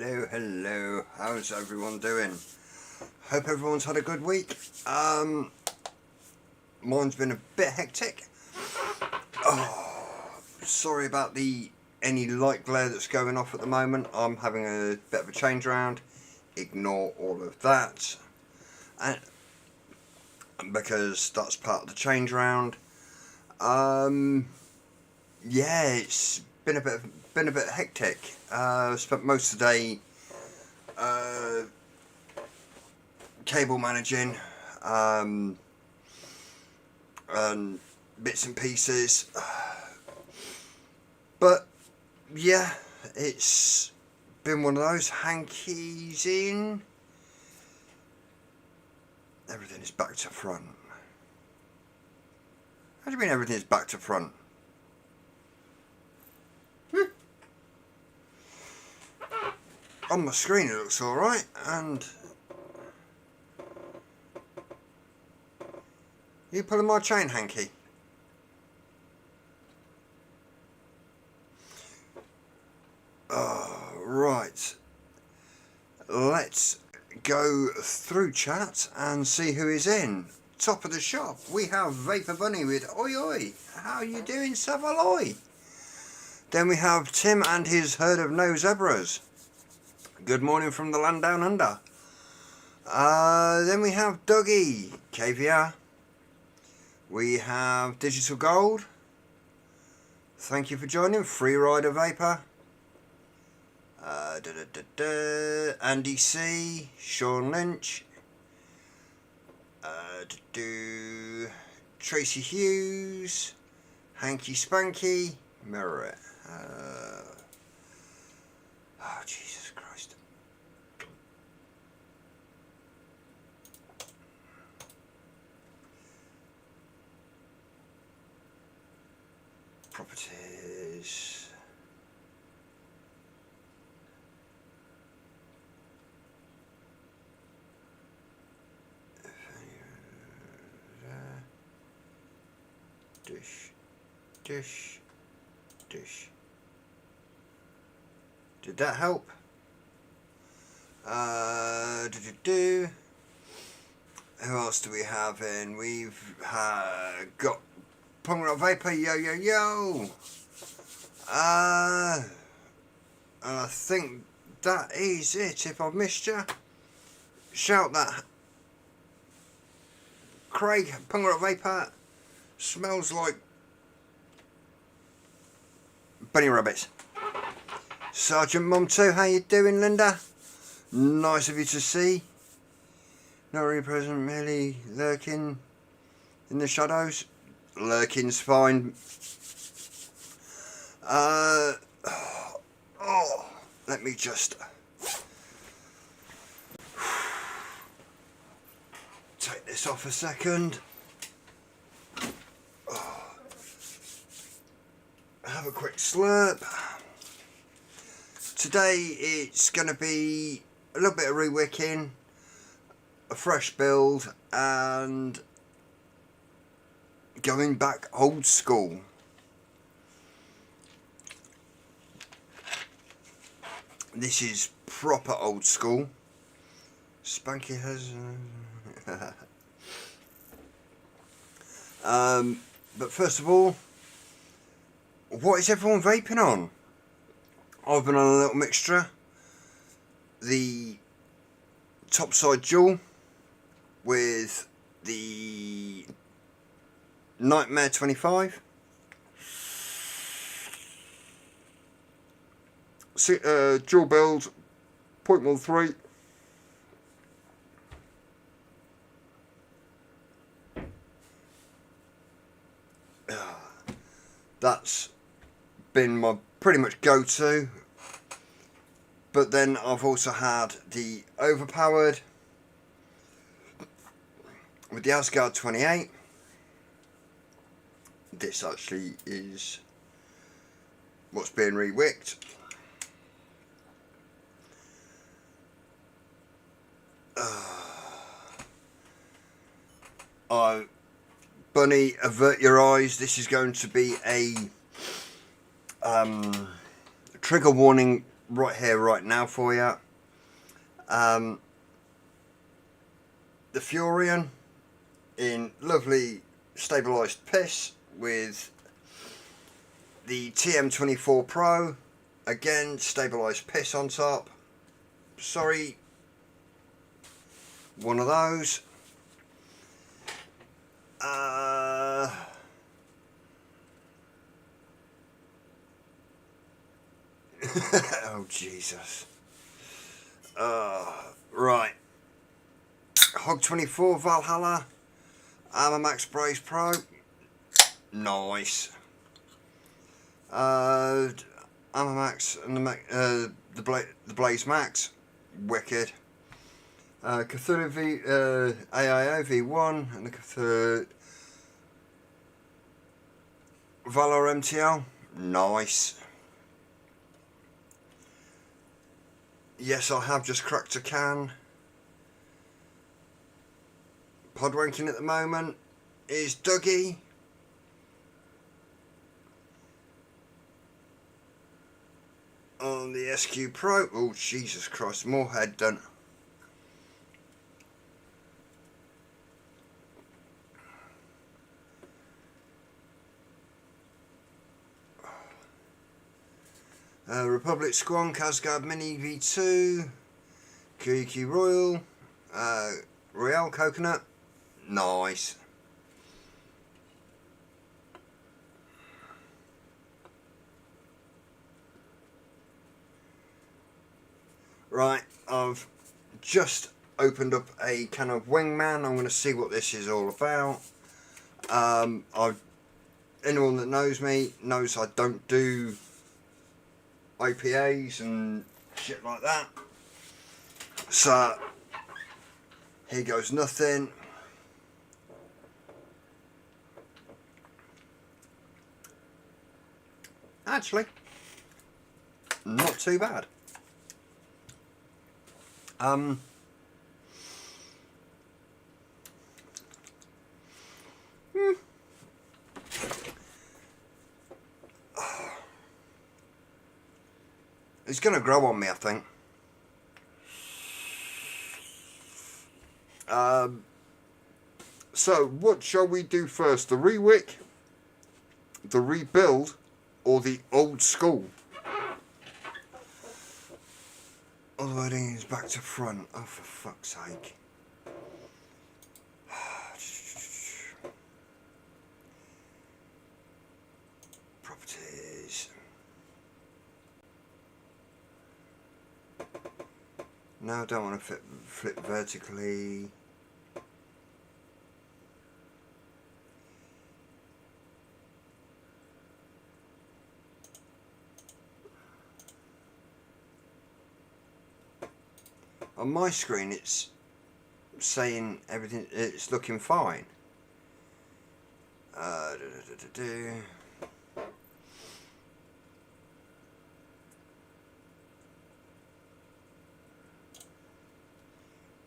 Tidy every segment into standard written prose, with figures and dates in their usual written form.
Hello, how's everyone doing? Hope everyone's had a good week. Mine's been a bit hectic. Sorry about any light glare that's going off at the moment. I'm having a bit of a change around. Ignore all of that, and because that's part of the change round. Yeah, it's been a bit hectic. Spent most of the day cable managing and bits and pieces, but yeah, it's been one of those. Hankies in, everything is back to front. How do you mean everything is back to front? On my screen it looks alright, and you pulling my chain, Hanky? Right, let's go through chat and see who is in. Top of the shop, we have Vapor Bunny with Oi Oi. How you doing, Savaloy? Then we have Tim and his herd of no zebras. Good morning from the land down under. Then we have Dougie, KVR. We have Digital Gold. Thank you for joining. Free Rider Vapor. Andy C. Sean Lynch. Tracy Hughes. Hanky Spanky. Mirror it. Oh, Jesus Christ. Properties. Dish. Did that help? Who else do we have in? We've got Punk Rock Vapor, yo. And I think that is it. If I've missed you, shout that. Craig, Punk Rock Vapor, smells like bunny rabbits. Sergeant Mum 2, how you doing, Linda? Nice of you to see. Not really present, merely lurking in the shadows. Lurking's fine. Let me just take this off a second. Have a quick slurp. Today it's going to be a little bit of rewicking, a fresh build, and going back old school. This is proper old school. Spanky has but first of all, what is everyone vaping on? I've been on a little mixture. The topside dual with the Nightmare 25. Dual build 0.13. That's been my pretty much go-to, but then I've also had the overpowered with the Asgard 28. This actually is what's being rewicked. Bunny, avert your eyes. This is going to be a trigger warning right here, right now for you. The Furion in lovely stabilised piss with the TM24 Pro, again stabilised piss on top. Sorry, one of those. Oh Jesus. Right. Hog 24 Valhalla Armour Max Brace Pro. Nice. Armour Max and the Blaze Max. Wicked. Cthulhu AIO V1 and the Cthulhu Valor MTL. Nice. Yes, I have just cracked a can. Podwanking at the moment is Dougie. On the SQ Pro. Oh, Jesus Christ, more head done. Republic Squonk, Asgard Mini V2, Kiki Royal, Royale Coconut, nice. Right, I've just opened up a can of Wingman. I'm going to see what this is all about. Anyone that knows me knows I don't do IPAs and shit like that. So here goes nothing. Actually, not too bad. It's going to grow on me, I think. So, what shall we do first? The rewick, the rebuild, or the old school? All the wording is back to front. Oh, for fuck's sake. Properties. No, I don't want to flip vertically. On my screen it's saying everything, it's looking fine.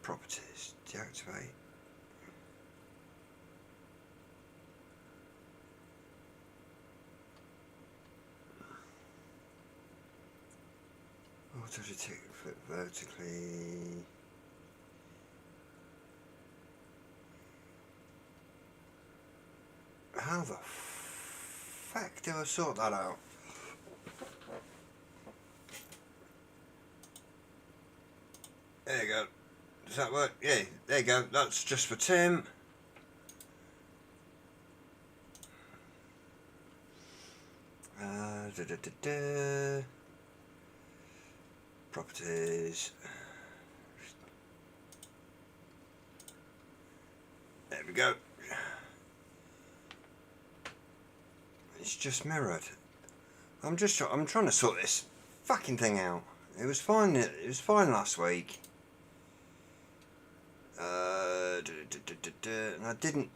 Properties, deactivate. Auto detect, flip vertically. How the fuck do I sort that out? There you go. Does that work? Yeah, there you go. That's just for Tim. Properties. There we go. It's just mirrored. I'm trying to sort this fucking thing out. It was fine. It was fine last week. And I didn't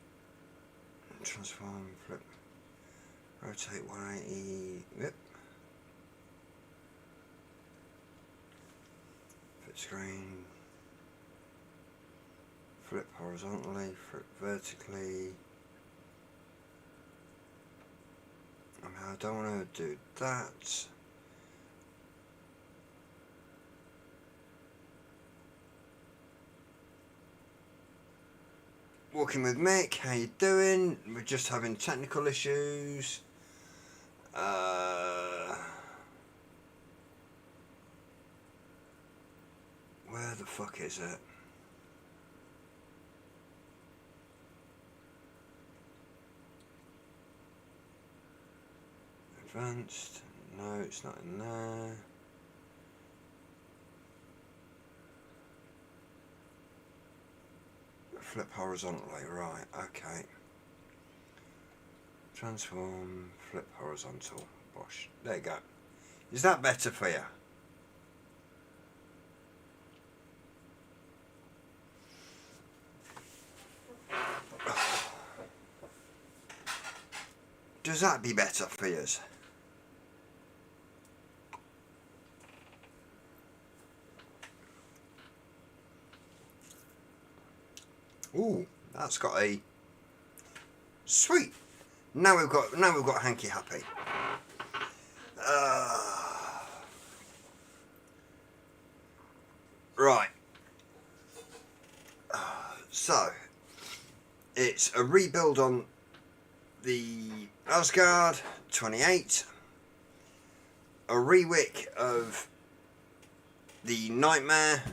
transform, flip, rotate 180. Yep. Flip screen. Flip horizontally. Flip vertically. I don't want to do that. Walking with Mick, how you doing? We're just having technical issues. Where the fuck is it? Advanced. No, it's not in there. Flip horizontally, right, okay. Transform, flip horizontal. Bosh. There you go. Is that better for you? Does that be better for you? Ooh, that's got a sweet. Now we've got hanky happy. Right. So it's a rebuild on the Asgard 28, a rewick of the Nightmare,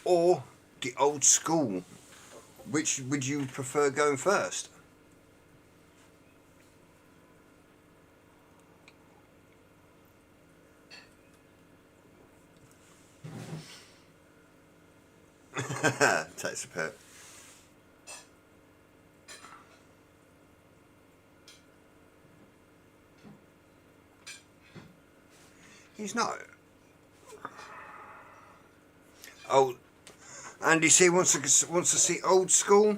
or the old school. Which would you prefer going first? Takes a pit. He's not. Oh, Andy C wants to see old school.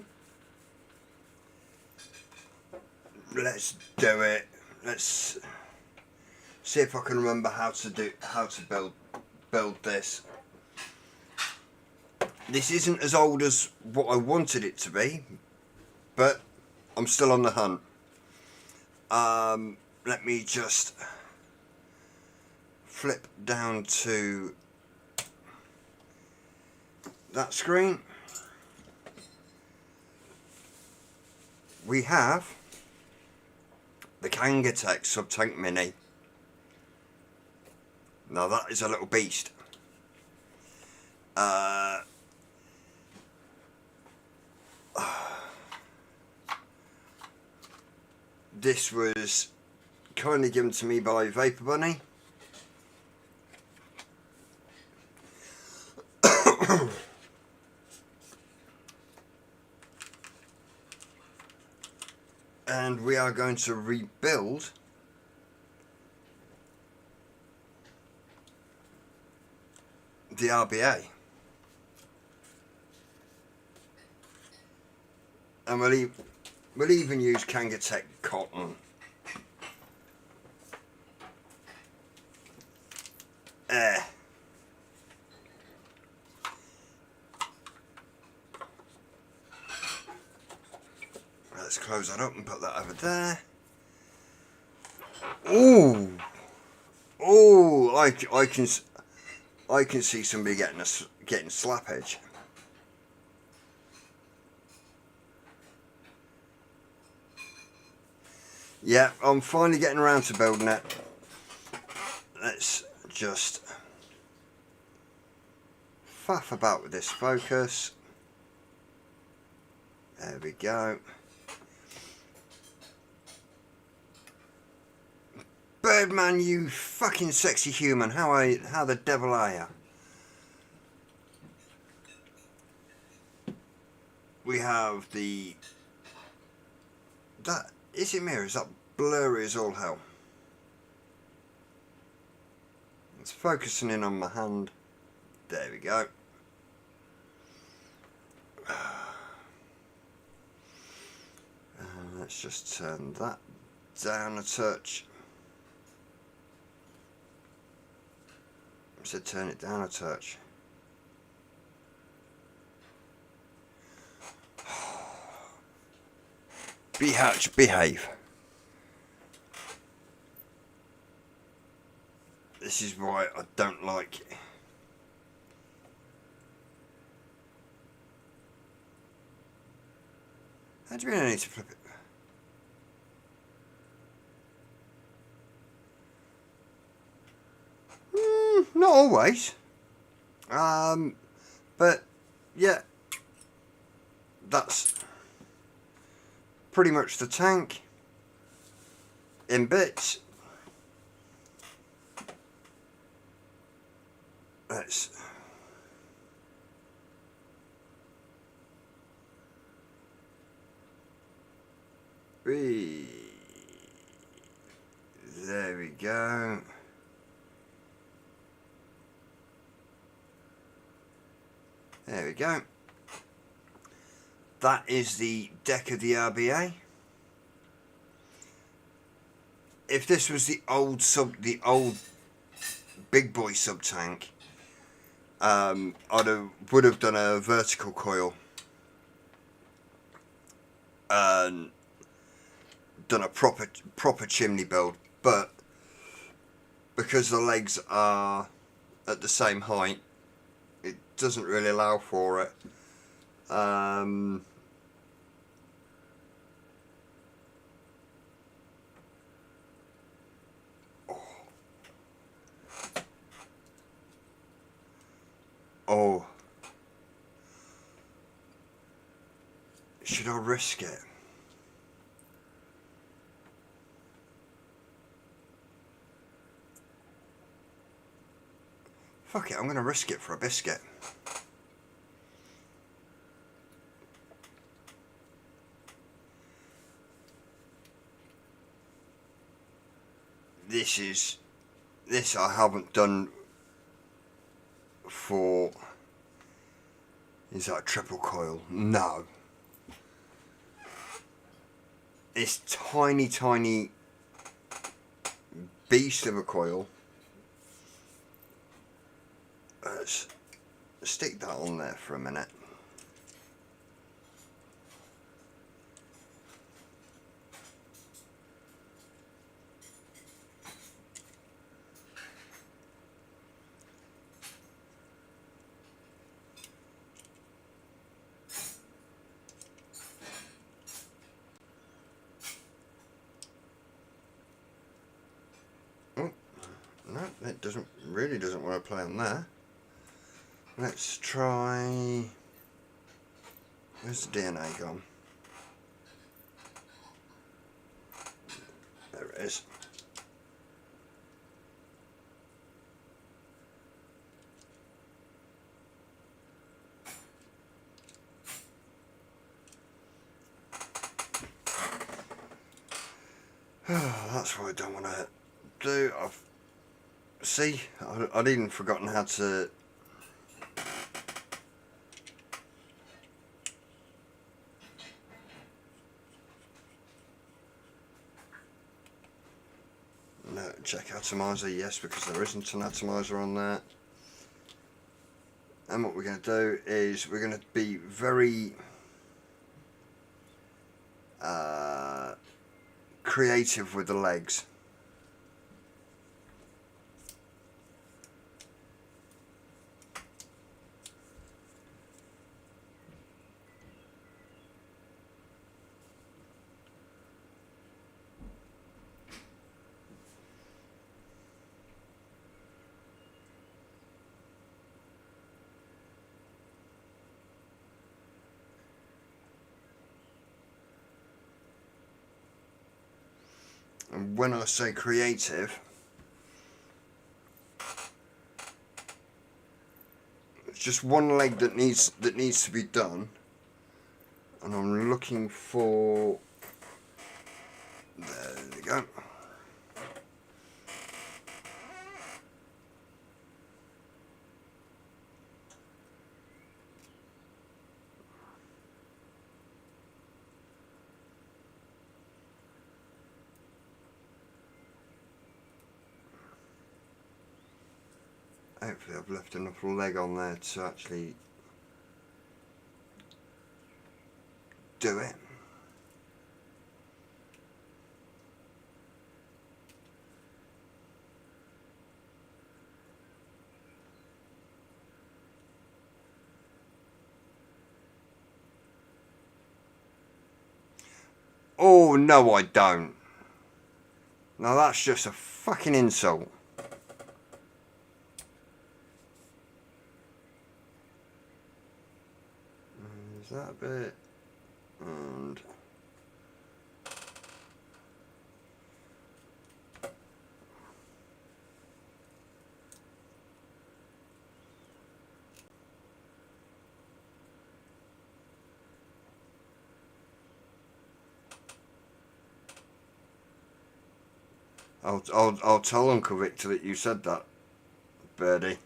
Let's do it. Let's see if I can remember how to build this. This isn't as old as what I wanted it to be, but I'm still on the hunt. Let me just flip down to that screen. We have the Kangatech Sub-Tank Mini. Now that is a little beast. This was kindly given to me by Vapor Bunny. And we are going to rebuild the RBA. And we'll even use Kangatech cotton. Let's close that up and put that over there. Ooh, oh! I can see somebody getting slap edge. Yeah, I'm finally getting around to building it. Let's just faff about with this focus. There we go. Birdman, you fucking sexy human. How the devil are you? We have that. Is it mirror? Is that blurry as all hell? It's focusing in on my hand. There we go. Let's just turn that down a touch. I said turn it down a touch. Hatch, behave. This is why I don't like it. How do you mean I need to flip it? Not always. But yeah, that's pretty much the tank in bits. Let's there we go. There we go. That is the deck of the RBA. If this was the old big boy sub tank, would have done a vertical coil and done a proper chimney build, but because the legs are at the same height, it doesn't really allow for it. Oh, should I risk it? Fuck it, I'm gonna risk it for a biscuit. This I haven't done for. Is that a triple coil? No. This tiny beast of a coil. Let's stick that on there for a minute. No, it really doesn't want to play on there. Let's try. Where's the DNA gone? There it is. That's what I don't want to do. I'd even forgotten how to. No, check atomizer, yes, because there isn't an atomizer on there. And what we're going to do is we're going to be very creative with the legs. And when I say creative, it's just one leg that needs to be done, and I'm looking for. There we go. Hopefully I've left enough leg on there to actually do it. Oh, no I don't. Now that's just a fucking insult. Is that bit? And... I'll tell Uncle Victor that you said that, Birdie.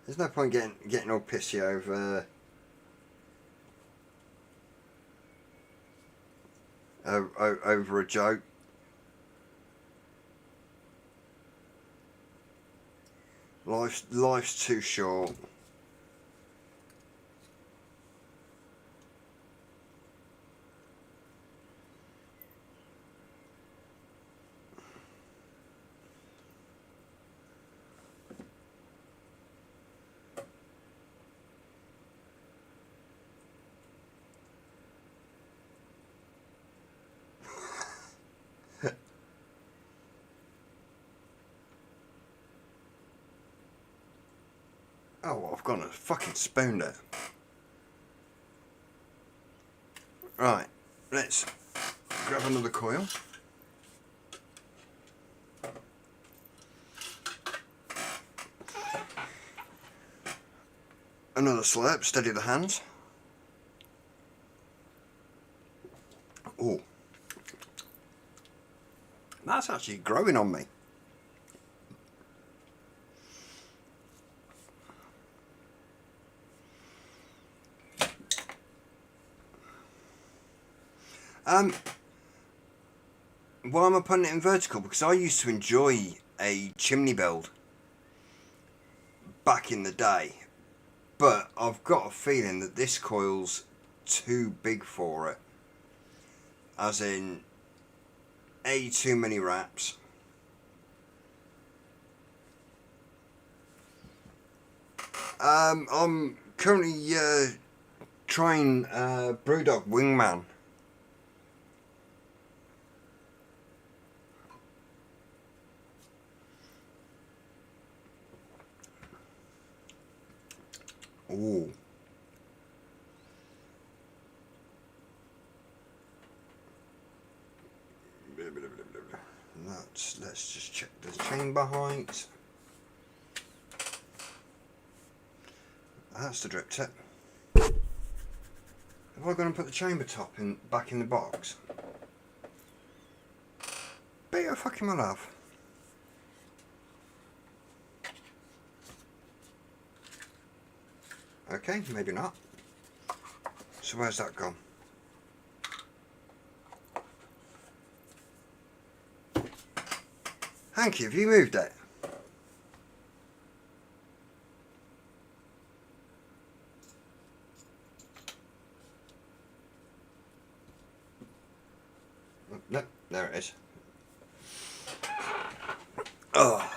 There's no point getting all pissy over a joke. Life's too short. Oh, I've gone and fucking spooned it. Right, let's grab another coil. Another slurp, steady the hands. Oh, that's actually growing on me. Why am I putting it in vertical? Because I used to enjoy a chimney build back in the day, but I've got a feeling that this coil's too big for it. As in, too many wraps. I'm currently trying Brewdog Wingman. Ooh. Let's just check the chamber height. That's the drip tip. Have I gone and put the chamber top back in the box? Bet you fucking will have. Okay, maybe not. So where's that gone? Hanky, have you moved it? No, there it is. Oh.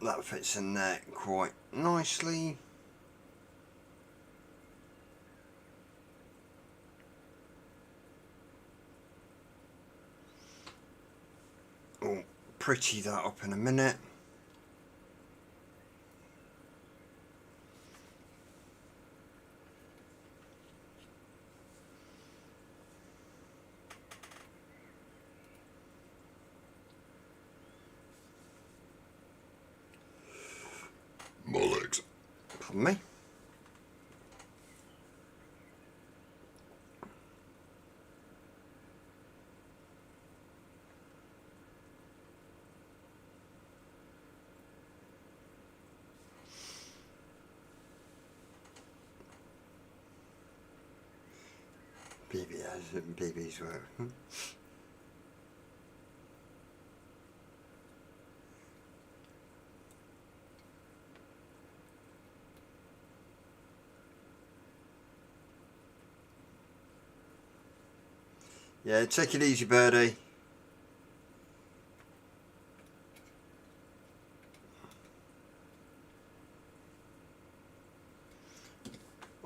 That fits in there quite nicely. I'll pretty that up in a minute. My legs. Pardon me. BB's work. Yeah, take it easy, birdie.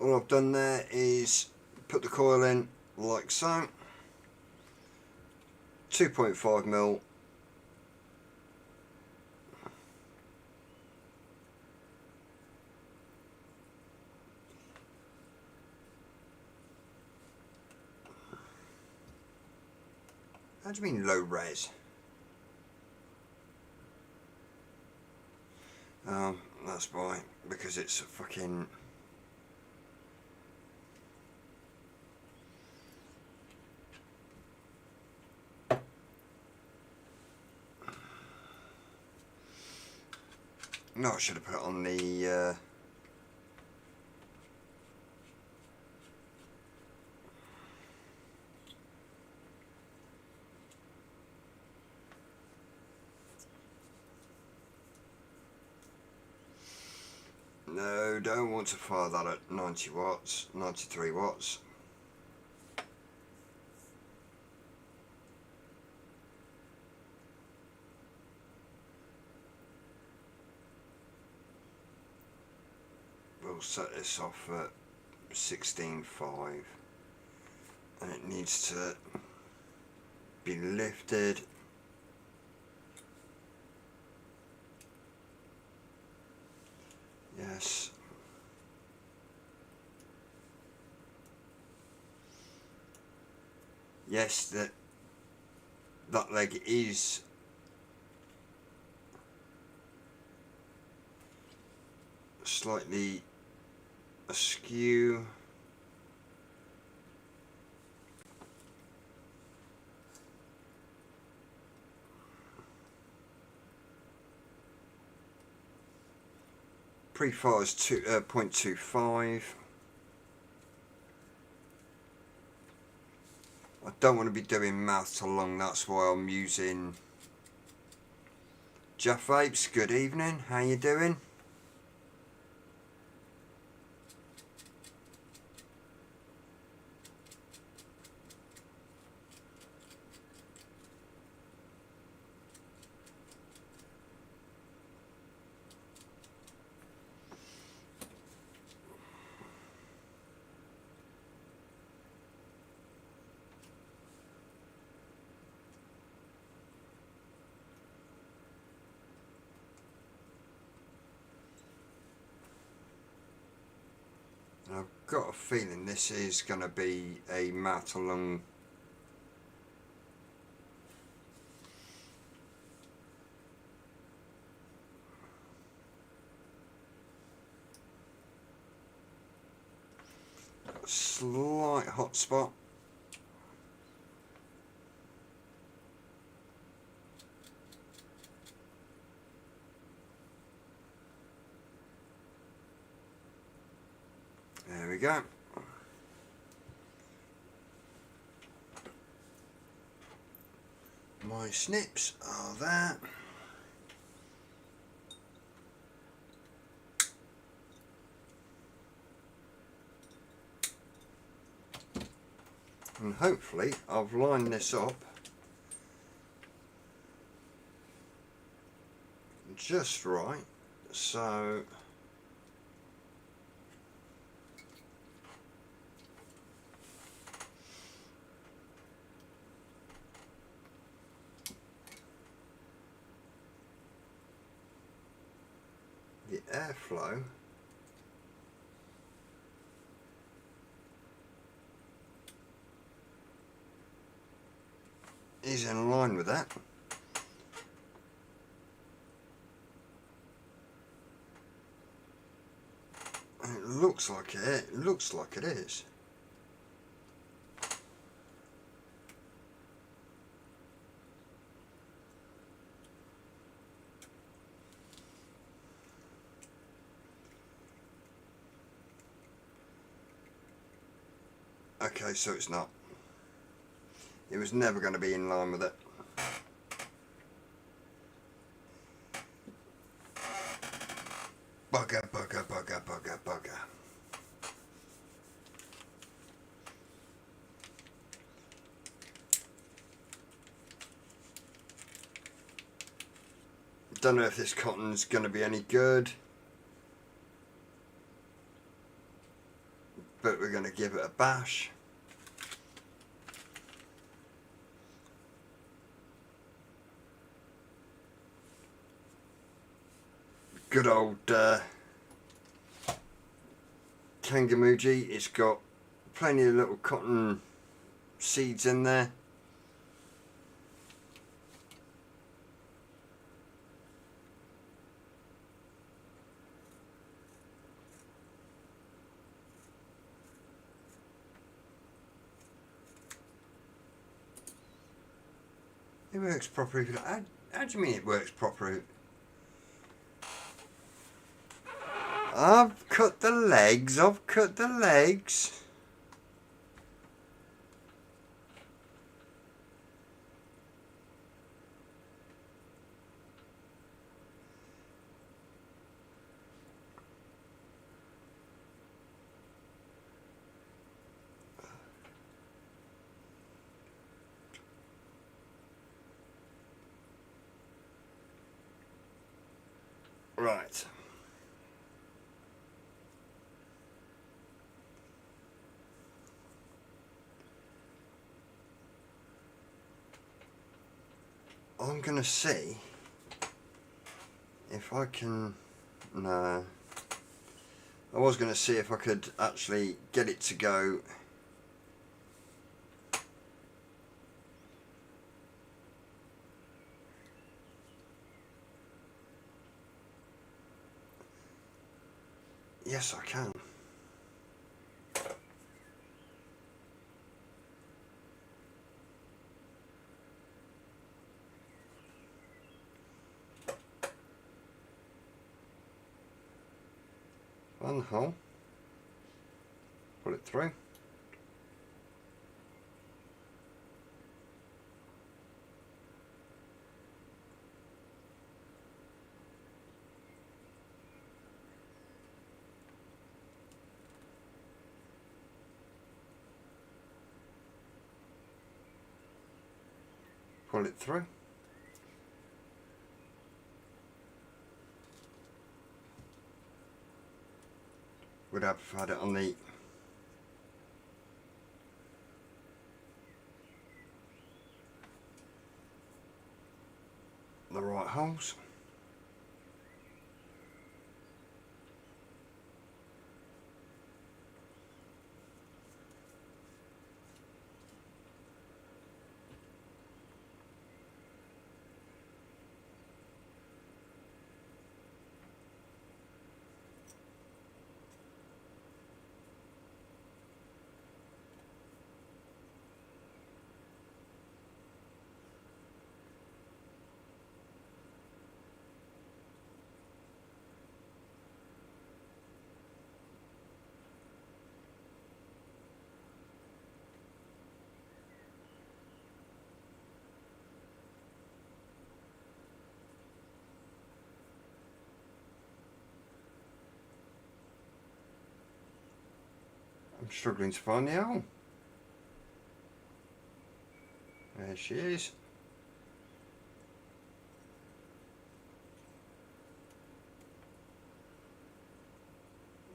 All I've done there is put the coil in like so. 2.5mm. How do you mean low res? That's why, because it's a fucking... No, I should have put it on the... No, don't want to fire that at 90 watts, 93 watts. We'll set this off at 16.5 and it needs to be lifted. Yes. Yes, that leg is slightly askew. Pre-fire is 0.25. I don't want to be doing mouth to lung, that's why I'm using Jeff Vapes. Good evening, how you doing? I've got a feeling this is going to be a mouth to lung. Got a slight hot spot. There we go. My snips are there. And hopefully I've lined this up just right, so the airflow is in line with that. It looks like it is. Okay, so it's not. It was never going to be in line with it. Bugger, bugger, bugger, bugger, bugger. don't know if this cotton's going to be any good, but we're going to give it a bash. Good old Kangamuji. It's got plenty of little cotton seeds in there. It works properly. How do you mean it works properly? I've cut the legs. I've cut the legs. Right. I'm going to see if I can... No. I was going to see if I could actually get it to go... Yes, I can. One hole. Pull it through. Pull it through. Would have had it on the right holes. I'm struggling to find the owl. There she is.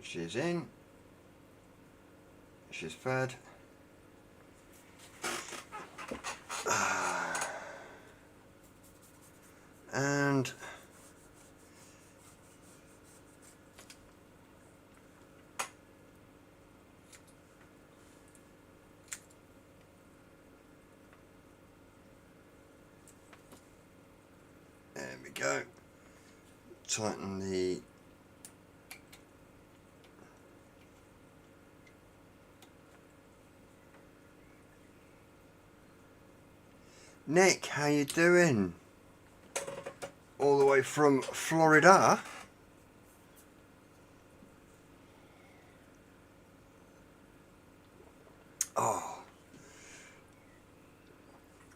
She's in. She's fed. And there we go. Tighten the Nick, how you doing? All the way from Florida. Oh,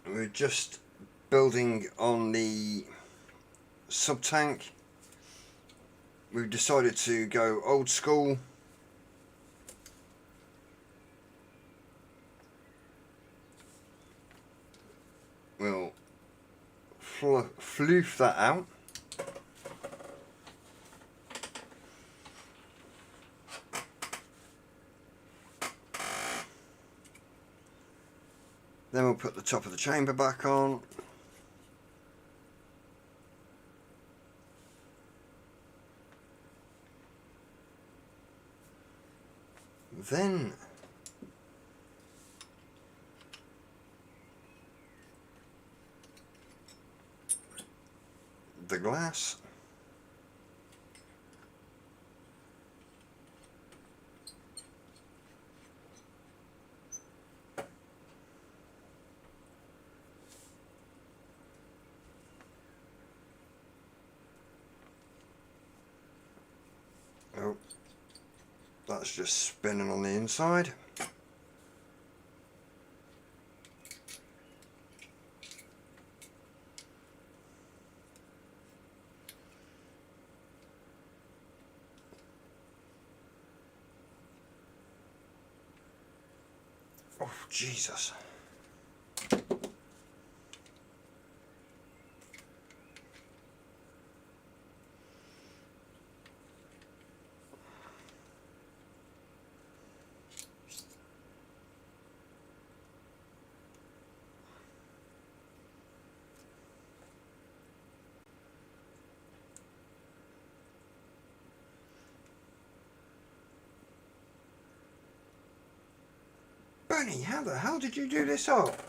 we're just building on the sub tank. We've decided to go old school. We'll floof that out. Then we'll put the top of the chamber back on. Then the glass. Oh, that's just spinning on the inside. Oh, Jesus. Bunny, how the hell did you do this up?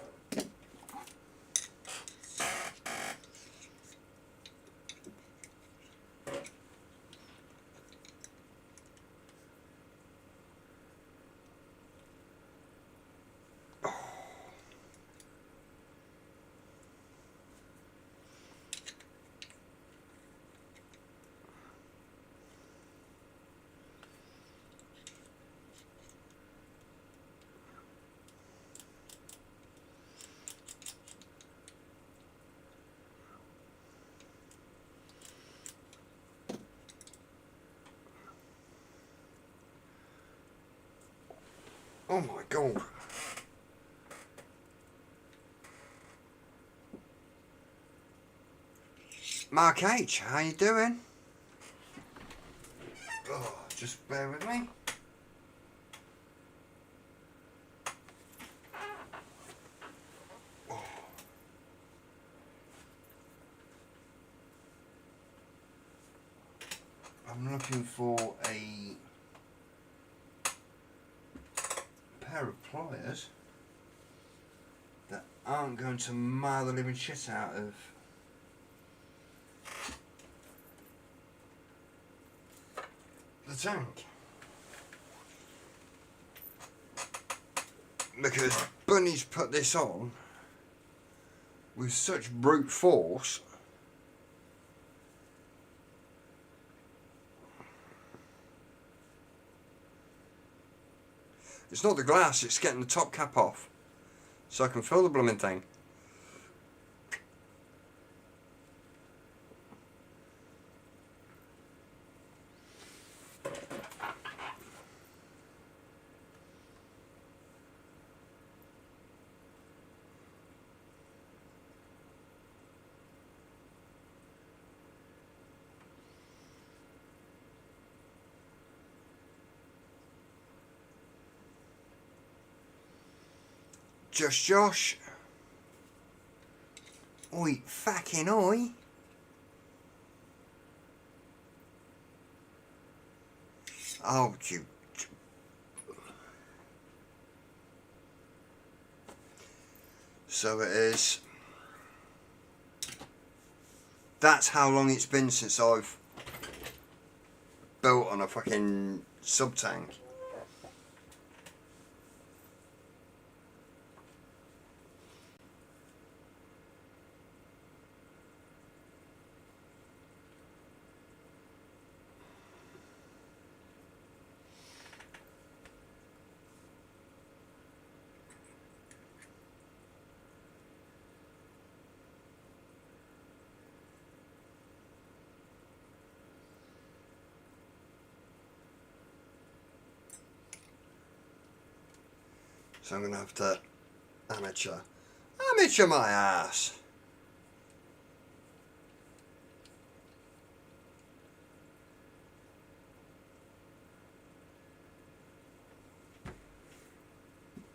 Oh my God. Mark H, how you doing? Oh, just bear with me. Oh. I'm looking for a pair of pliers that aren't going to mar the living shit out of the tank, because Bunny's put this on with such brute force. It's not the glass, it's getting the top cap off so I can fill the blooming thing. Just Josh. Oi, fucking oi. Oh, you. So it is. That's how long it's been since I've built on a fucking sub-tank. So I'm going to have to amateur my ass.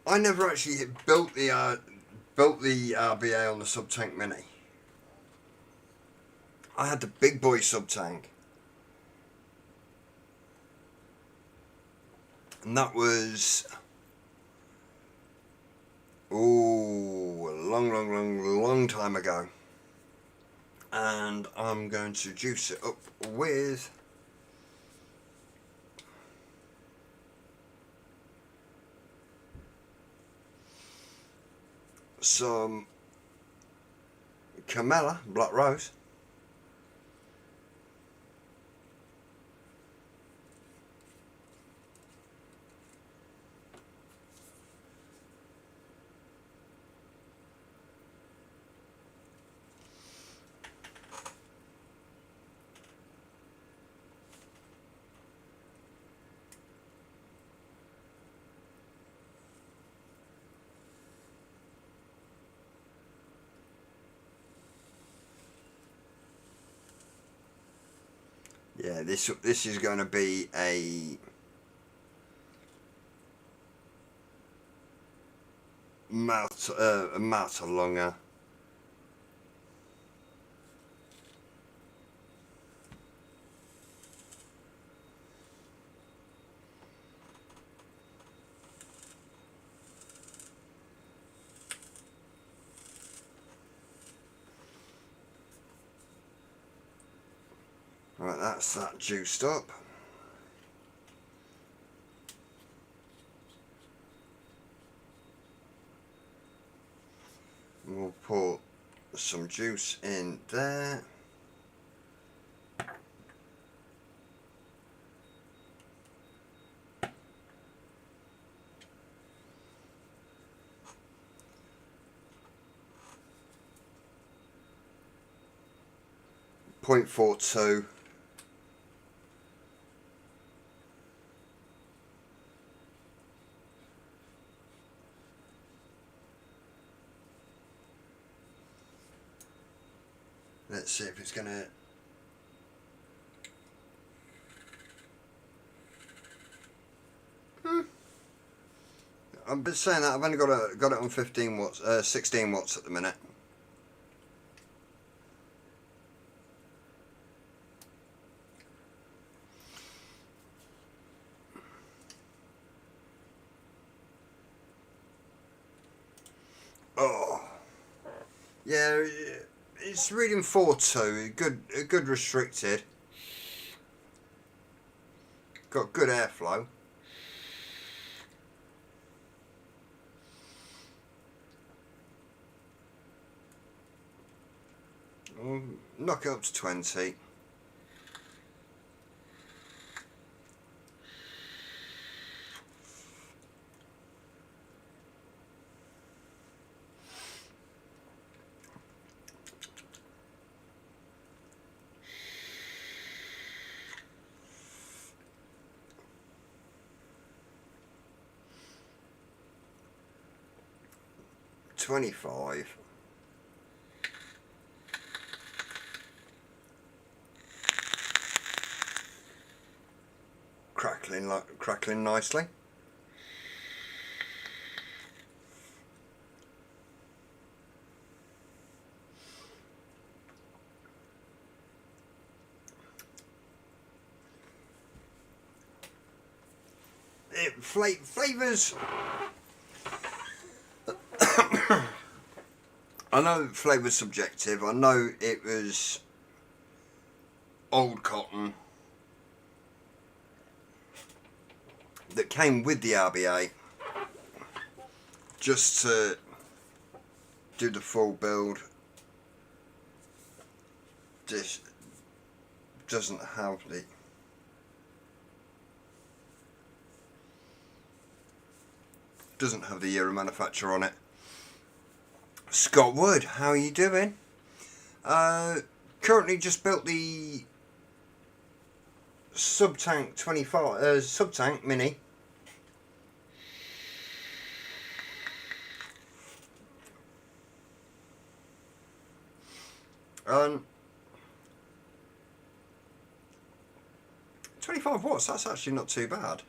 I never actually built the built the RBA on the sub-tank Mini. I had the big boy sub-tank. And that was, a long time ago. And I'm going to juice it up with some Camella Black Rose. Yeah, this is going to be a mouth longer. Right, that's that juiced up. We'll put some juice in there. .42. Let's see if it's gonna. I've been saying that I've only got it on 15 watts, 16 watts at the minute. Oh, yeah, it's reading 4.2. Good restricted. Got good airflow. Knock it up to 20. $25. Crackling nicely. Flavors. I know flavour's subjective. I know it was old cotton that came with the RBA just to do the full build. This doesn't have the year of manufacture on it. Scott Wood, how are you doing? Currently just built the sub-tank 25 sub-tank Mini. Um, 25 watts, that's actually not too bad.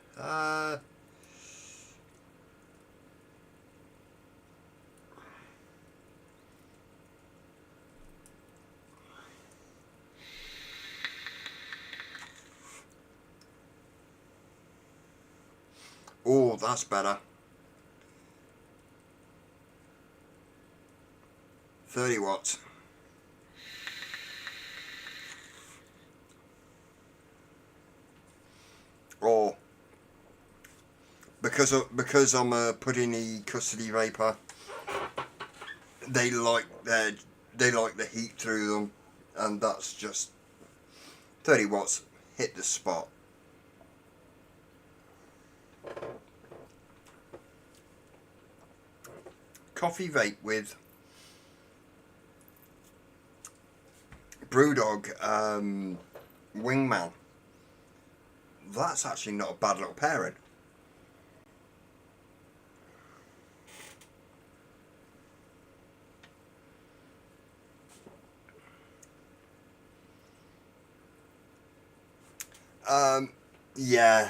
that's better. 30 watts. Or because I'm a puddingy custody vapor, they like the heat through them, and that's just 30 watts hit the spot. Coffee vape with Brewdog Wingman. That's actually not a bad little pairing. Yeah.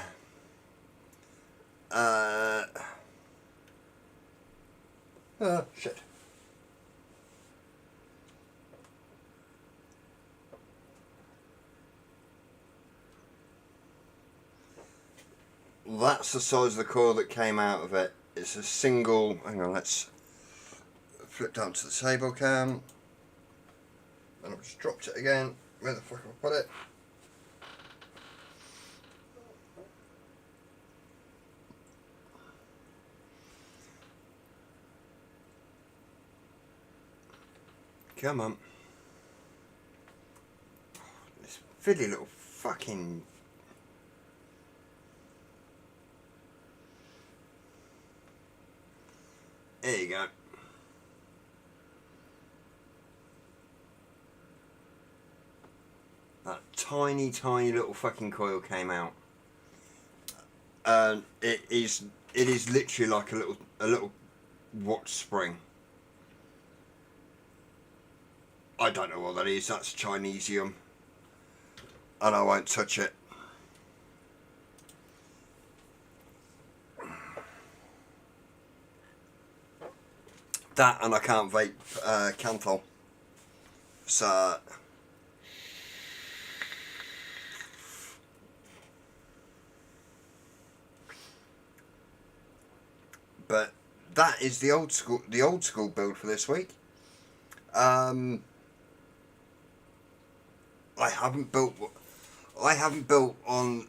Shit. That's the size of the coil that came out of it. It's a single. Hang on, let's flip down to the table cam. And I've just dropped it again. Where the fuck have I put it? Come on. This fiddly little fucking... There you go. That tiny little fucking coil came out. And it is literally like a little watch spring. I don't know what that is. That's Chinesium, and I won't touch it. That, and I can't vape Canthol. So but that is the old school build for this week. I haven't built on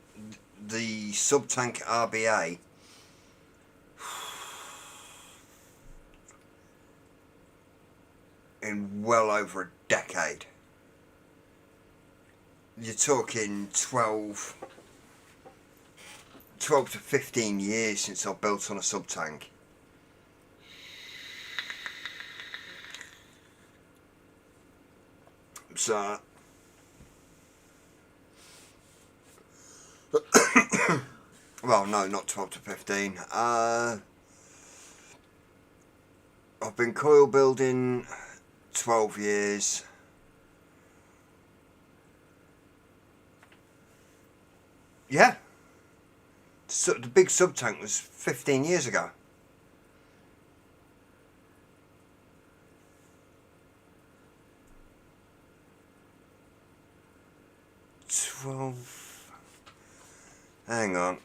the sub-tank RBA in well over a decade. You're talking 12 to 15 years since I built on a sub-tank. So well, no, not 12 to 15. I've been coil building 12 years. Yeah. So the big sub-tank was 15 years ago. Hang on.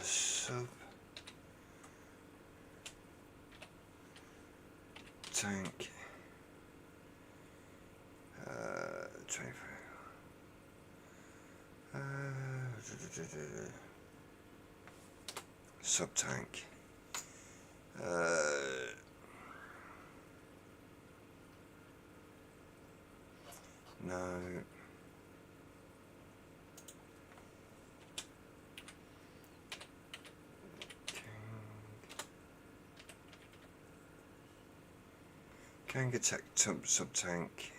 Sub tank. 25. Sub tank. No. Kanga Tech sub tank.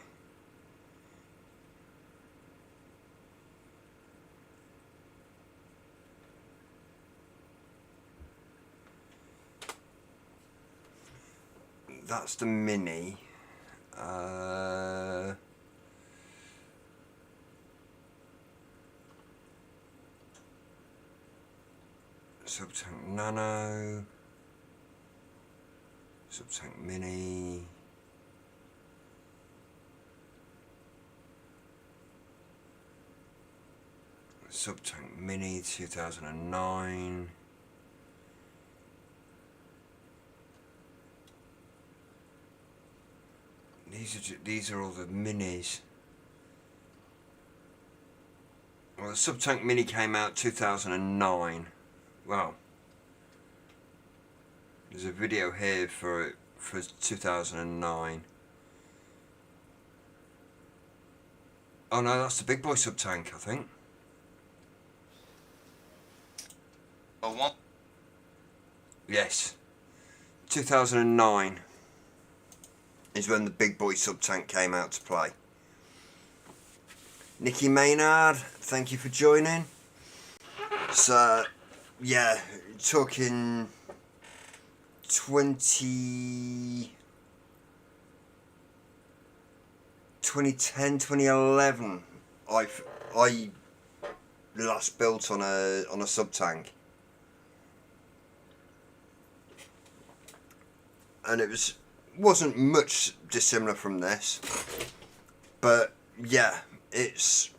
That's the mini. Sub-tank Nano, Sub-tank Mini, Subtank Mini 2009. These are all the minis. Well, the Subtank Mini came out 2009. Well, there's a video here for 2009. Oh no, that's the big boy Subtank, I think. Oh, what? Yes. 2009 is when the big boy Subtank came out to play. Nicky Maynard, thank you for joining. So, yeah, talking 2010, 2011, I last built on a Subtank. And it wasn't much dissimilar from this, but yeah, it's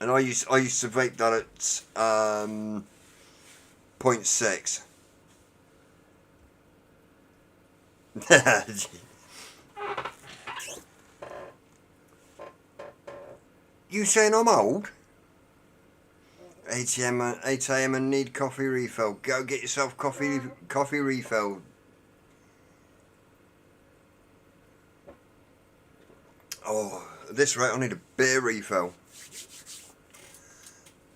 and I used to vape that at 0.6. You saying I'm old? 8 a.m. and need coffee refill. Go get yourself coffee refill. Oh, at this rate I need a beer refill.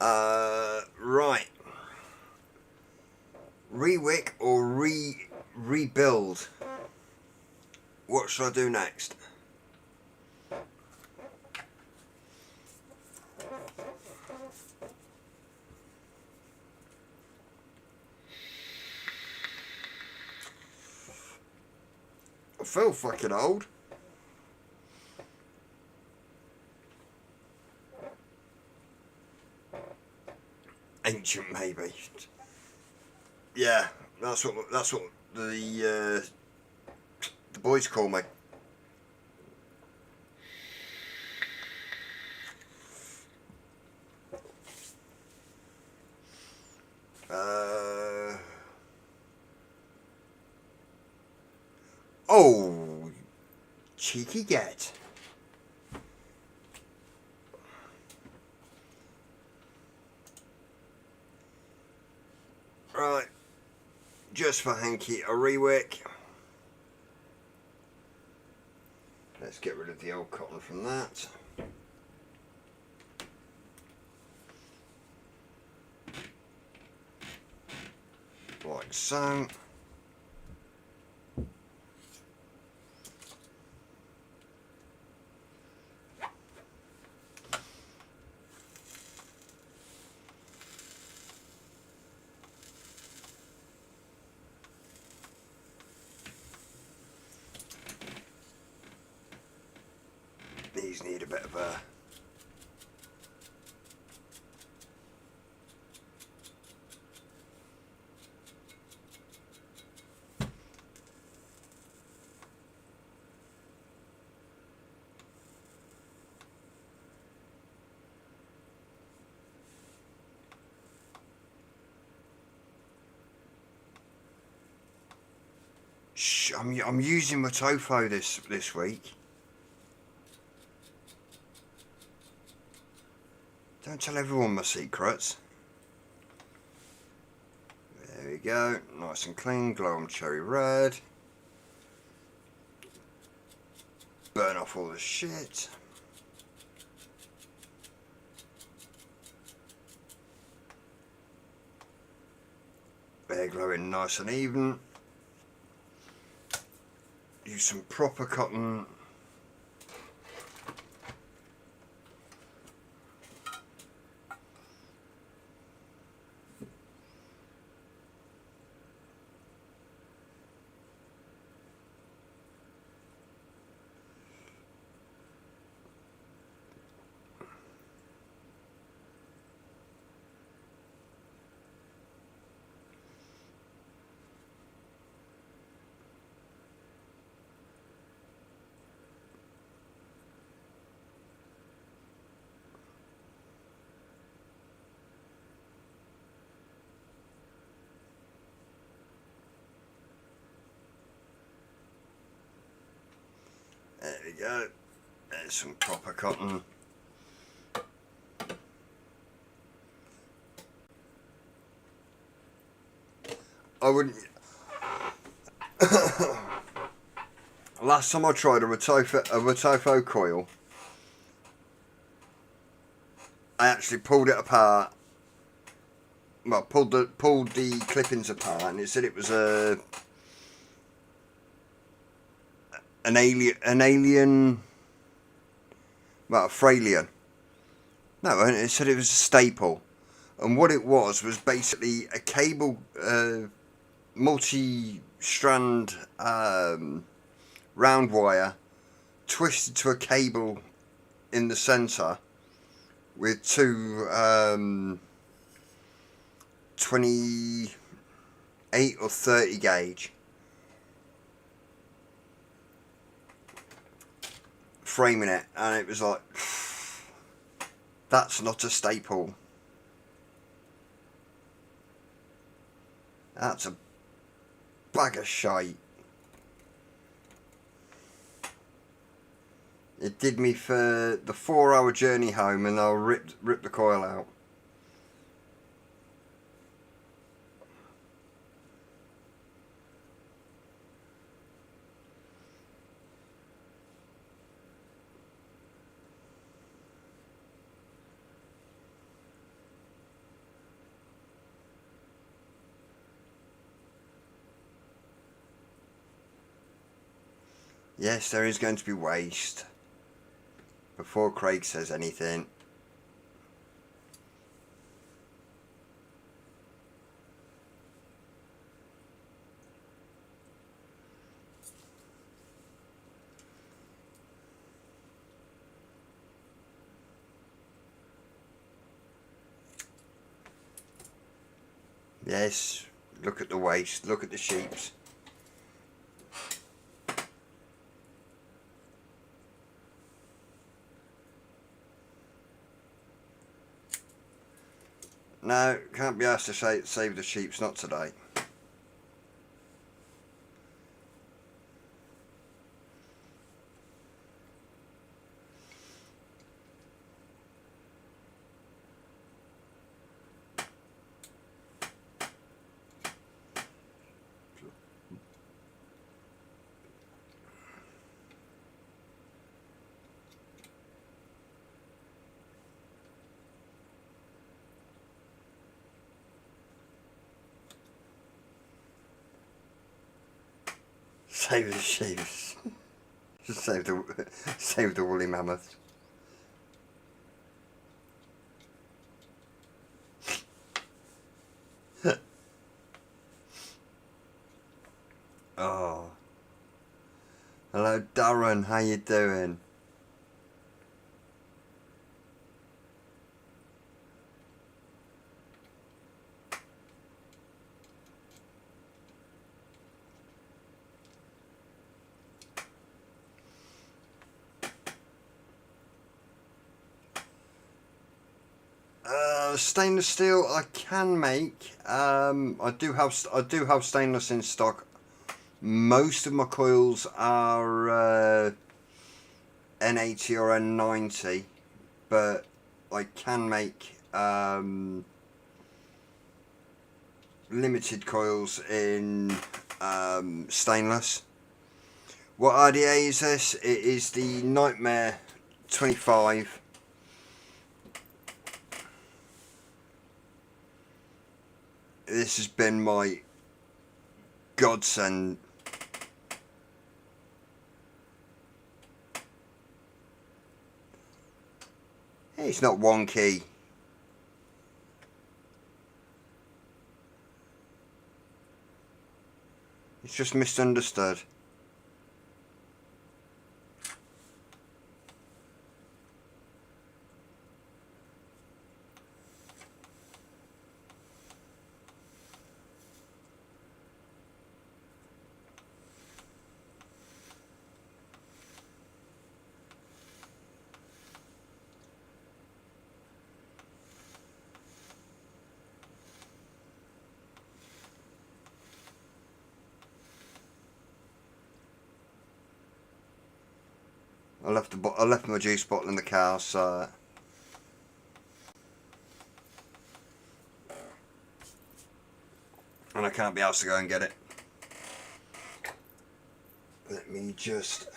Right. Rewick or rebuild? What should I do next? I feel fucking old. Ancient, maybe. Yeah, that's what the boys call me. Oh, cheeky get. Right, just for Hanky, a rewick. Let's get rid of the old cotton from that. Like so. These need a bit of a I'm using my tofu this week. Don't tell everyone my secrets. There we go, nice and clean, glow 'em cherry red. Burn off all the shit. They're glowing nice and even. Use some proper cotton. go. There's some proper cotton. I wouldn't. Last time I tried a Rotofo coil, I actually pulled it apart. Well, pulled the clippings apart, and it said it was an alien. Well, a Fralian. No, it said it was a staple, and what it was basically a cable, multi-strand round wire twisted to a cable in the centre with two 28 or 30 gauge framing it, and it was like, that's not a staple. That's a bag of shite. It did me for the 4-hour journey home, and I'll rip the coil out. Yes, there is going to be waste. Before Craig says anything. Yes, look at the waste, look at the sheeps. No, can't be asked to save the sheeps, not today. Save the sheeps. Just save the woolly mammoth. Oh. Hello Darren, how you doing? Stainless steel I can make. I do have stainless in stock. Most of my coils are N80 or N90, but I can make limited coils in stainless. What RDA is this? It is the Nightmare 25. This has been my godsend. It's not wonky. It's just misunderstood. I left my juice bottle in the car, so and I can't be asked to go and get it. Let me just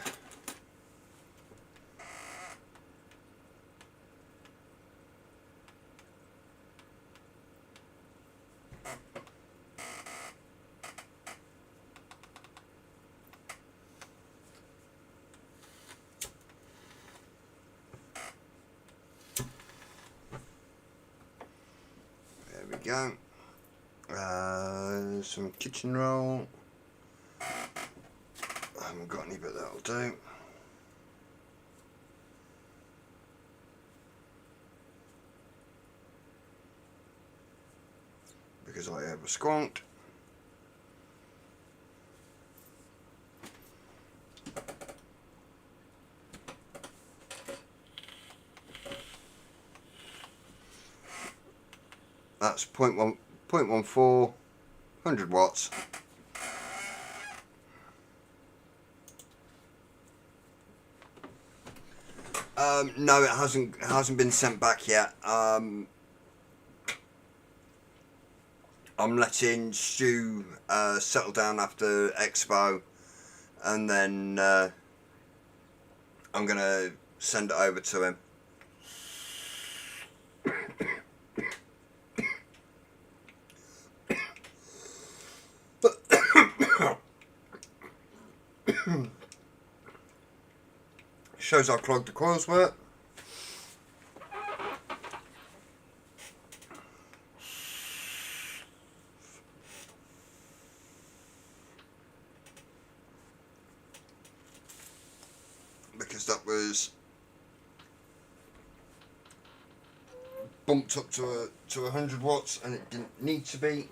there we go. Some kitchen roll. I haven't got any, but that'll do. Because I have a squonk. That's 0.14, 100 watts. No, it hasn't been sent back yet. I'm letting Stu settle down after Expo, and then I'm gonna send it over to him. Shows how clogged the coils were. Because that was bumped up to 100 watts and it didn't need to be.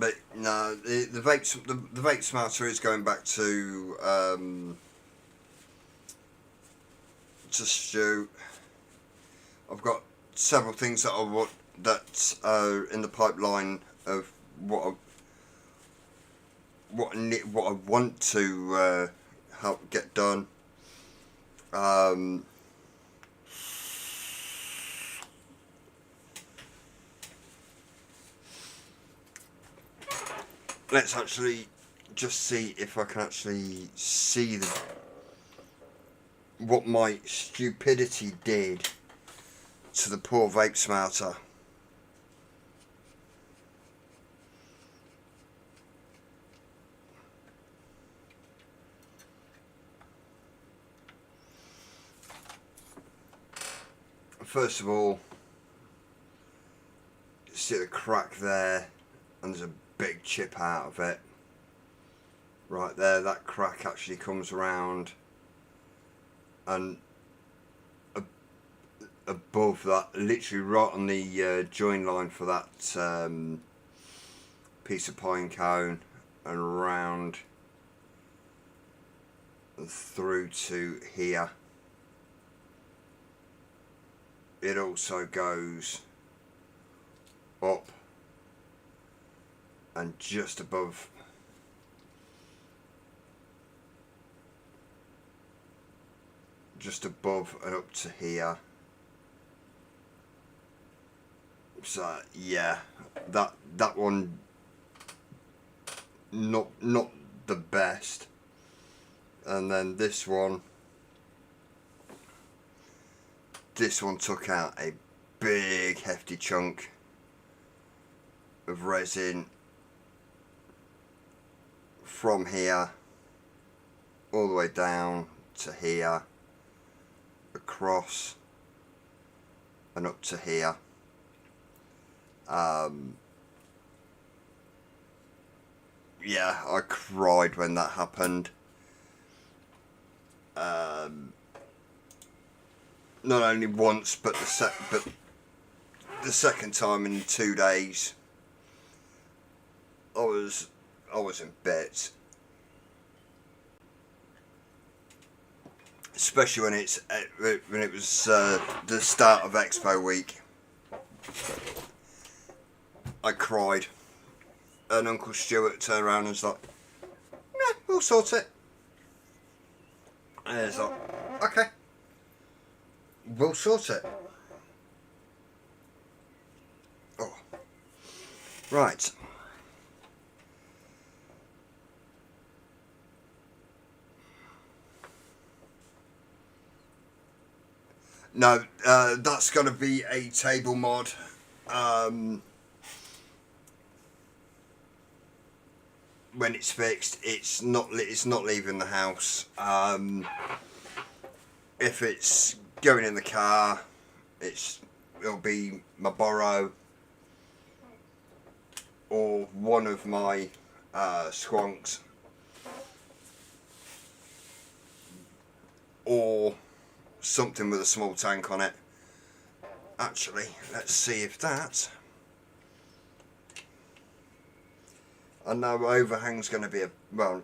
But no, the vape smarter is going back to Stu. I've got several things that are in the pipeline of what I want to help get done. Let's actually just see if I can actually see what my stupidity did to the poor vape smarter. First of all, see the crack there, and there's a big chip out of it. Right there, that crack actually comes around, and above that, literally right on the join line for that piece of pine cone, and around and through to here. It also goes up and just above and up to here. So yeah, that one not the best. And then this one took out a big hefty chunk of resin from here all the way down to here, across and up to here. Yeah, I cried when that happened. Not only once, but the second time in 2 days. I was in bits, especially when it was the start of Expo week. I cried, and Uncle Stuart turned around and was like, "Yeah, we'll sort it." And it's like, "Okay, we'll sort it." Oh, right. No, that's going to be a table mod. When it's fixed, it's not leaving the house. If it's going in the car, it'll be my borrow or one of my squonks, or something with a small tank on it. Actually, let's see if that. I know overhang's going to be well,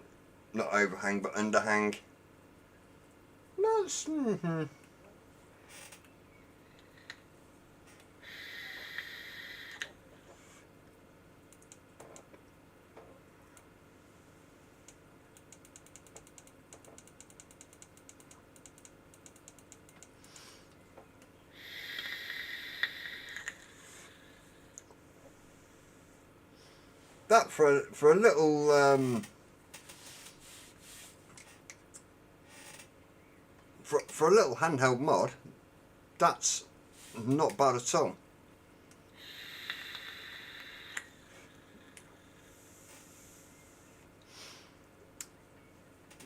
not overhang, but underhang. That's that for a little for a little handheld mod. That's not bad at all.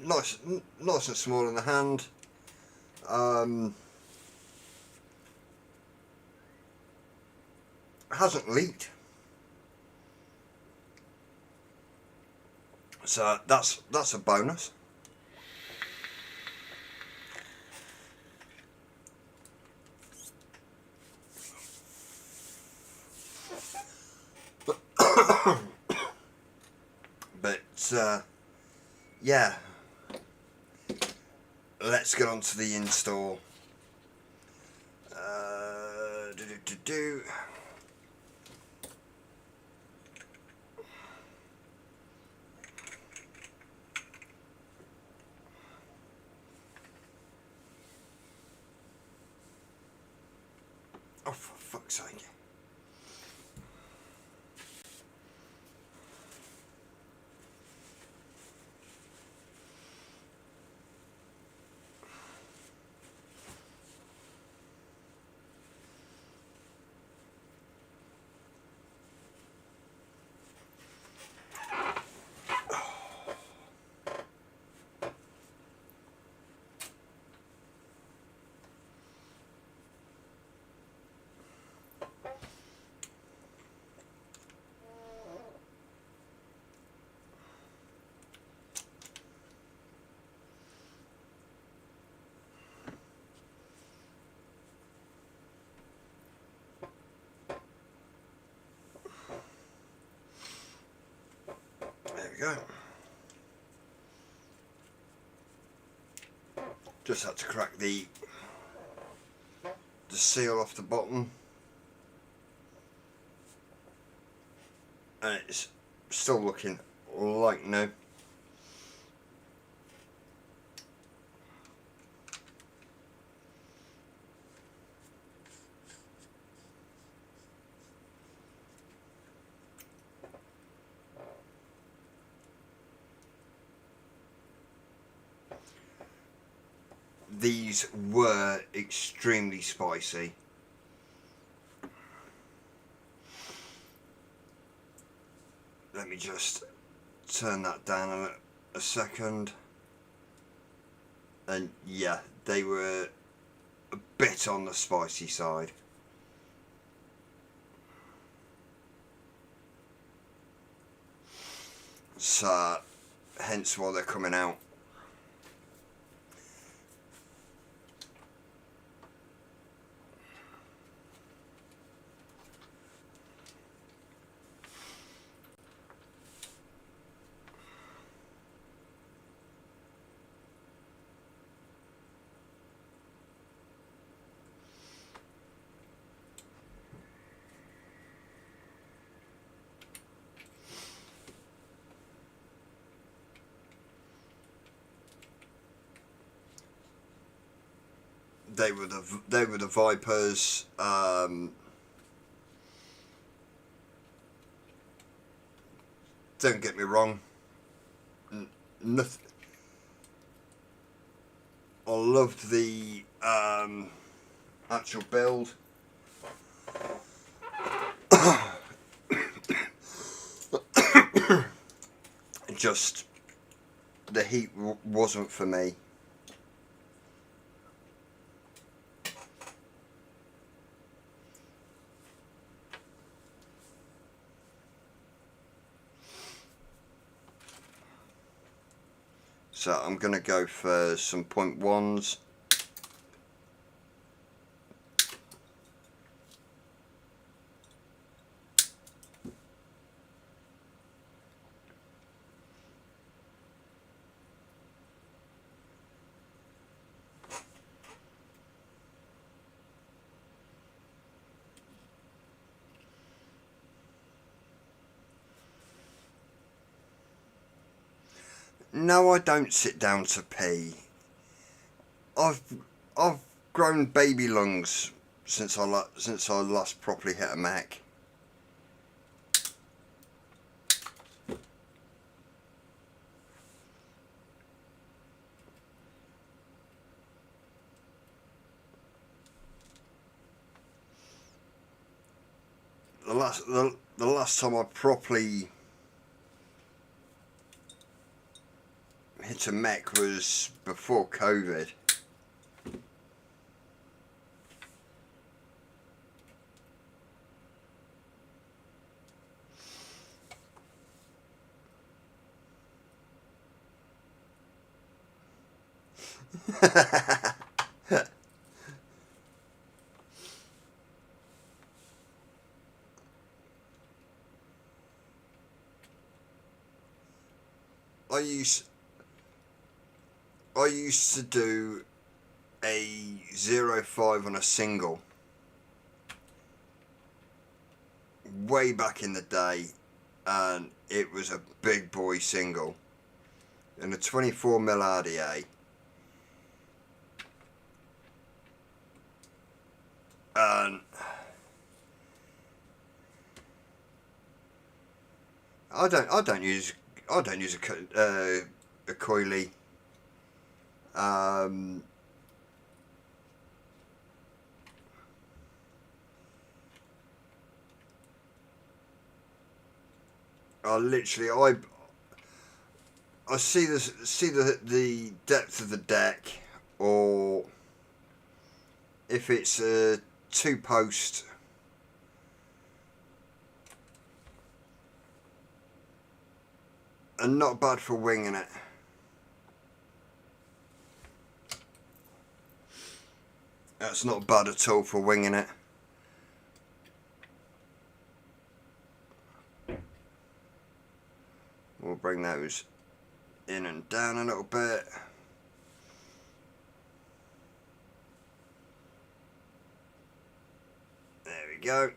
Nice and small in the hand. Hasn't leaked, so that's a bonus. But yeah, let's get on to the install. Oh, for fuck's sake. There we go. Just had to crack the seal off the bottom, and it's still looking like new. These were extremely spicy. Let me just turn that down a second. And yeah, they were a bit on the spicy side. So hence why they're coming out. They were the Vipers. Don't get me wrong. Nothing. I loved the actual build. Just the heat wasn't for me. So I'm going to go for some 0.1s. No, I don't sit down to pee. I've grown baby lungs since I last properly hit a Mac. The last time I properly hit a mech was before COVID. I used to do a 0.5 on a single way back in the day, and it was a big boy single in a 24mm RDA, and I don't use a coily. I literally I see the depth of the deck, or if it's a 2-post, and not bad for winging it. That's not bad at all for winging it. We'll bring those in and down a little bit. There we go.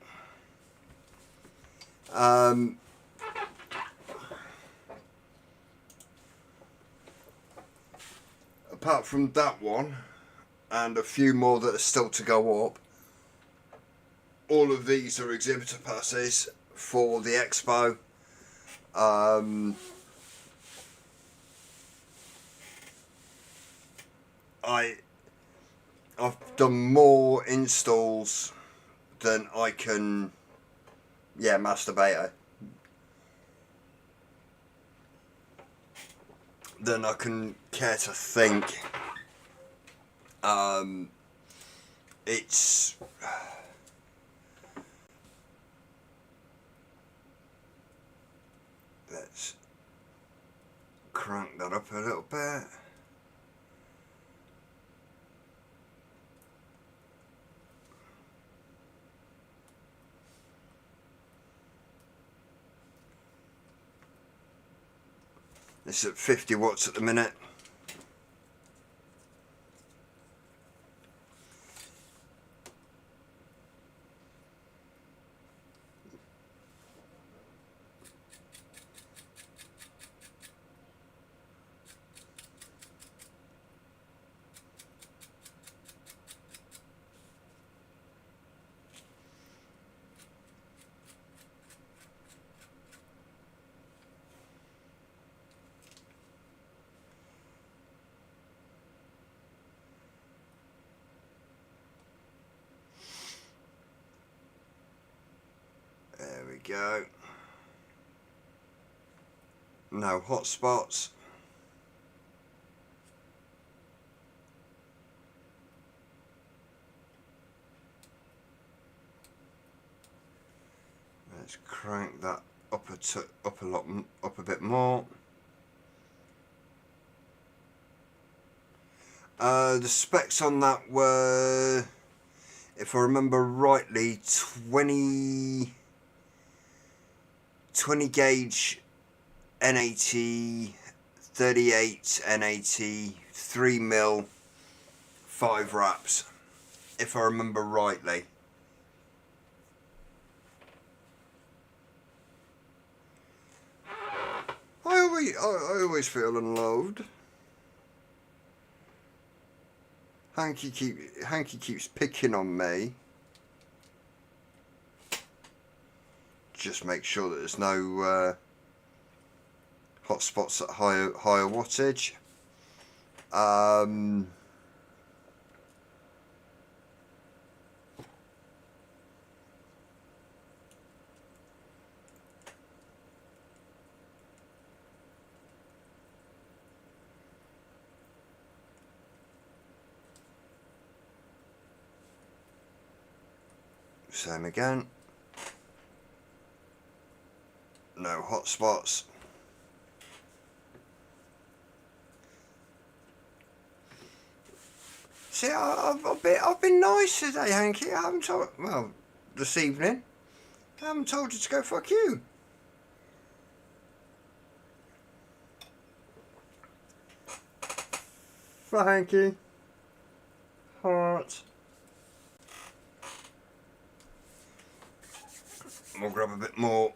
Apart from that one, and a few more that are still to go up, all of these are exhibitor passes for the expo. I've done more installs than I can, masturbate at, than I can care to think. It's let's crank that up a little bit. It's at 50 watts at the minute. go. No hot spots. Let's crank that up a bit more. The specs on that were, if I remember rightly, 20 gauge N80, 38 N80, 3mm, 5 wraps, if I remember rightly. I always feel unloved. Hanky keeps picking on me. Just make sure that there's no hot spots at higher wattage. Same again. No hot spots. See, I've been nice today, Hanky. I haven't told, well, this evening. I haven't told you to go fuck you. For Hanky. Heart. We'll grab a bit more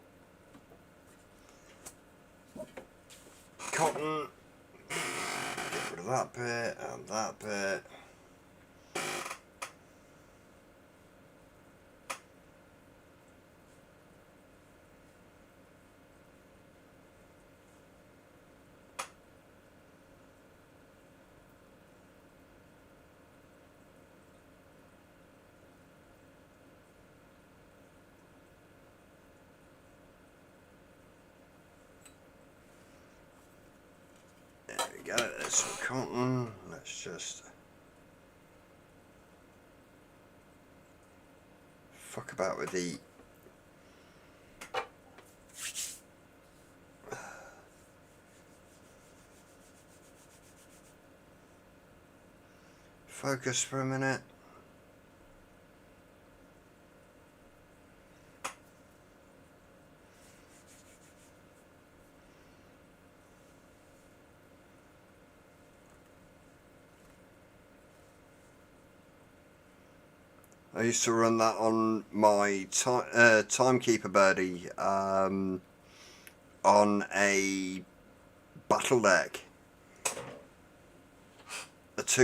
cotton. Get rid of that bit and that bit. There we go, there's some cotton. Let's just fuck about with the focus for a minute. I used to run that on my timekeeper birdie on a battle deck. Was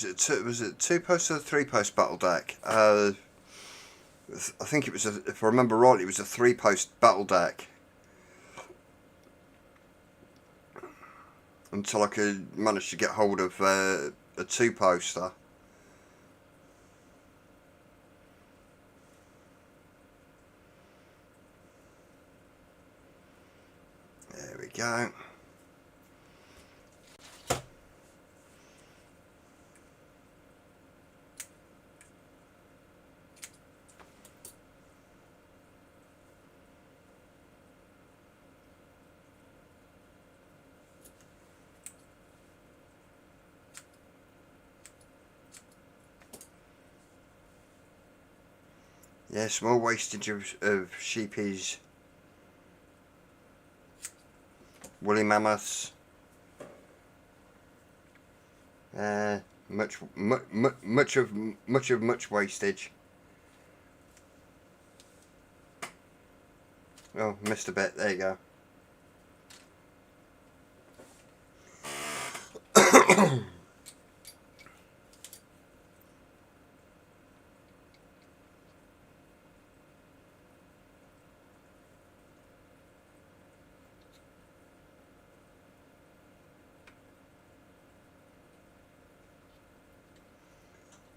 it 2-post or a 3-post battle deck? I think it was, if I remember rightly, it was a 3-post battle deck. Until I could manage to get hold of a 2-poster. There we go. Yeah, small wastage of sheepies, woolly mammoths, much wastage. Oh, missed a bit. There you go.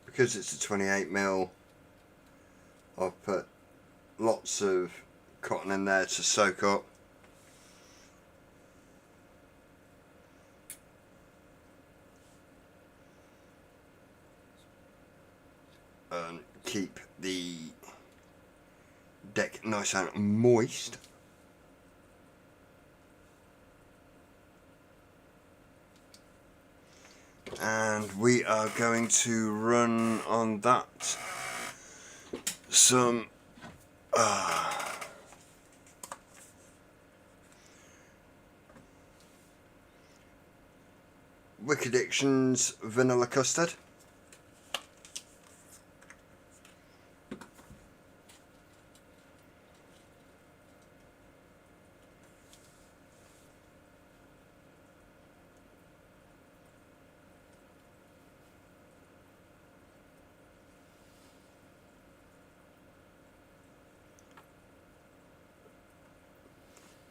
Because it's a 28mm, I've put lots of cotton in there to soak up. And keep the deck nice and moist. And we are going to run on that some Wicked Dictions vanilla custard.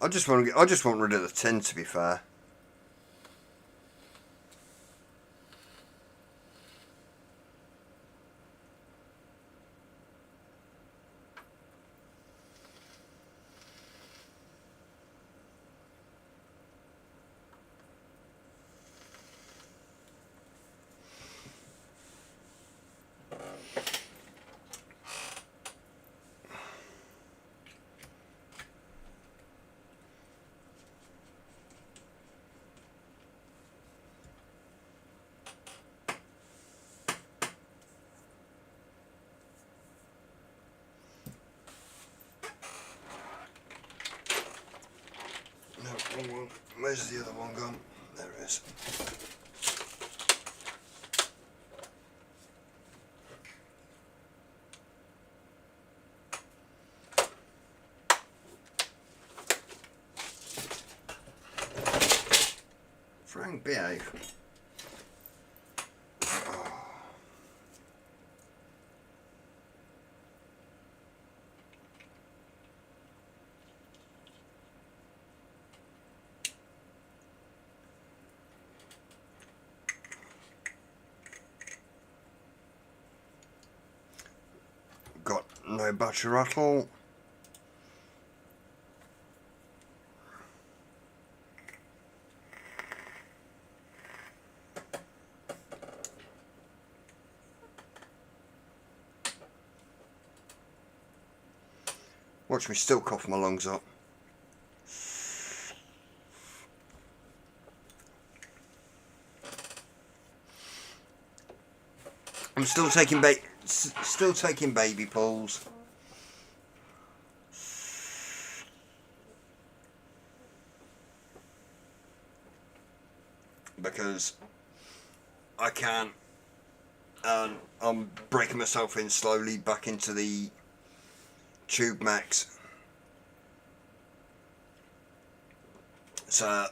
I just want rid of the tin, to be fair. No, where's the other one gone? There it is. Frank, behave. Got no battery rattle. Watch me still cough my lungs up. I'm still taking baby pulls. Because I can, and I'm breaking myself in slowly back into the Tube Max. So,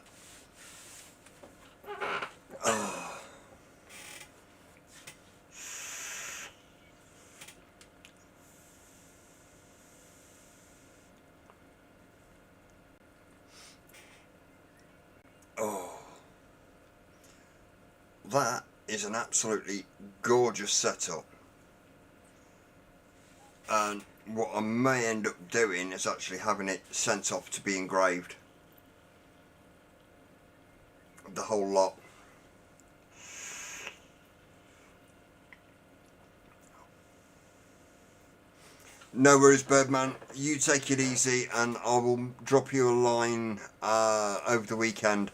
that is an absolutely gorgeous setup. And what I may end up doing is actually having it sent off to be engraved. The whole lot. No worries, Birdman. You take it easy, and I will drop you a line over the weekend.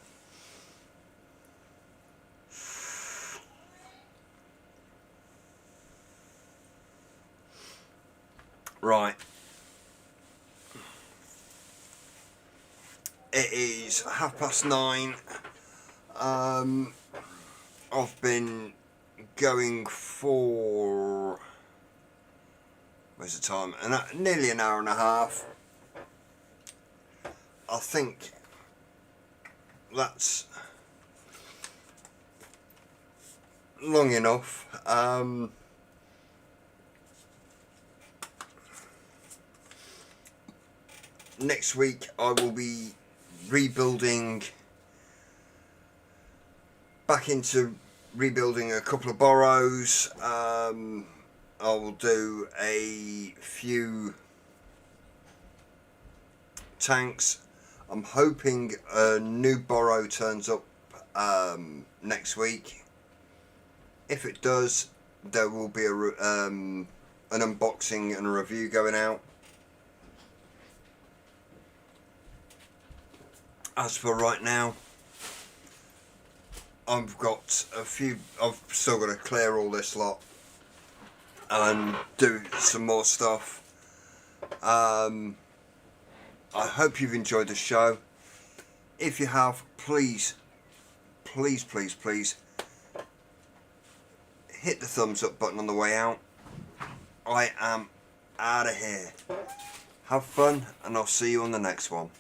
Right. It is 9:30. I've been going for, where's the time? Nearly an hour and a half. I think that's long enough. Next week I will be back into rebuilding a couple of burrows, I will do a few tanks. I'm hoping a new borrow turns up next week. If it does, there will be an unboxing and a review going out. As for right now, I've still got to clear all this lot and do some more stuff. I hope you've enjoyed the show. If you have, please hit the thumbs up button on the way out. I am out of here. Have fun, and I'll see you on the next one.